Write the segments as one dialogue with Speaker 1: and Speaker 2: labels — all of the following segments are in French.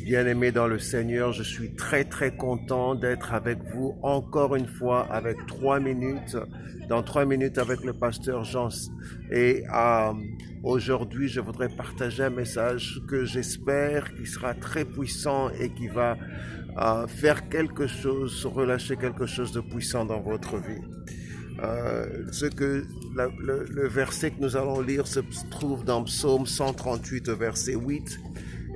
Speaker 1: Bien-aimés dans le Seigneur, je suis très content d'être avec vous encore une fois avec 3 minutes, dans 3 minutes avec le pasteur Jean. Et aujourd'hui, je voudrais partager un message que j'espère qui sera très puissant et qui va faire quelque chose, relâcher quelque chose de puissant dans votre vie. Le verset que nous allons lire se trouve dans Psaume 138, verset 8.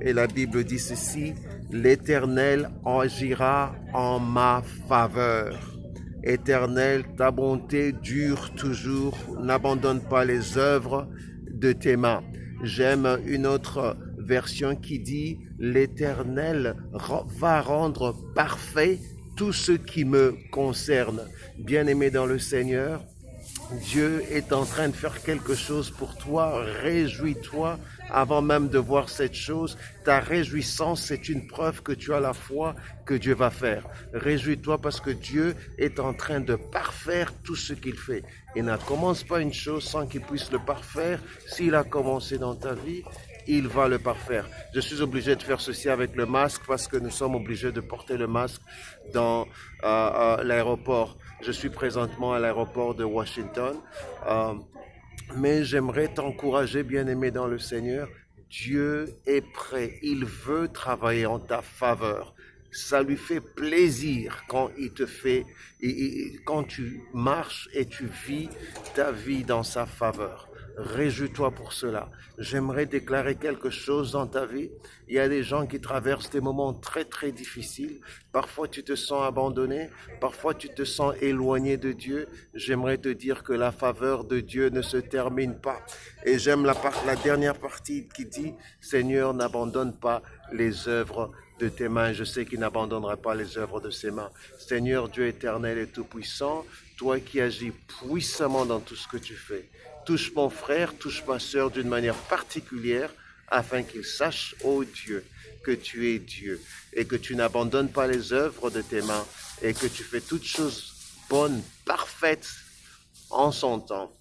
Speaker 1: Et la Bible dit ceci: l'Éternel agira en ma faveur. Éternel, ta bonté dure toujours, n'abandonne pas les œuvres de tes mains. J'aime une autre version qui dit: l'Éternel va rendre parfait tout ce qui me concerne. Bien-aimé dans le Seigneur, Dieu est en train de faire quelque chose pour toi. Réjouis-toi avant même de voir cette chose. Ta réjouissance, c'est une preuve que tu as la foi que Dieu va faire. Réjouis-toi parce que Dieu est en train de parfaire tout ce qu'il fait. Il ne commence pas une chose sans qu'il puisse le parfaire. S'il a commencé dans ta vie, il va le parfaire. Je suis obligé de faire ceci avec le masque parce que nous sommes obligés de porter le masque dans l'aéroport. Je suis présentement à l'aéroport de Washington, mais j'aimerais t'encourager, bien-aimé dans le Seigneur. Dieu est prêt, il veut travailler en ta faveur. Ça lui fait plaisir quand il te fait, quand tu marches et tu vis ta vie dans sa faveur. Réjouis-toi pour cela. J'aimerais déclarer quelque chose dans ta vie. Il y a des gens qui traversent des moments très difficiles. Parfois tu te sens abandonné, parfois tu te sens éloigné de Dieu. J'aimerais te dire que la faveur de Dieu ne se termine pas. Et j'aime la dernière partie qui dit: Seigneur, n'abandonne pas les œuvres de tes mains. Je sais qu'il n'abandonnera pas les œuvres de ses mains. Seigneur Dieu éternel et tout-puissant, toi qui agis puissamment dans tout ce que tu fais, touche mon frère, touche ma sœur d'une manière particulière, afin qu'il sache, ô Dieu, que tu es Dieu et que tu n'abandonnes pas les œuvres de tes mains et que tu fais toutes choses bonnes, parfaites en son temps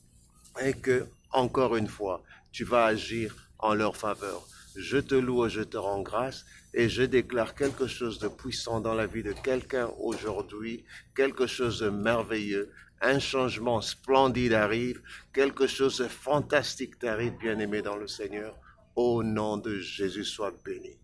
Speaker 1: et que, encore une fois, tu vas agir en leur faveur. Je te loue et je te rends grâce et je déclare quelque chose de puissant dans la vie de quelqu'un aujourd'hui, quelque chose de merveilleux, un changement splendide arrive, quelque chose de fantastique t'arrive, bien-aimé dans le Seigneur. Au nom de Jésus, sois béni.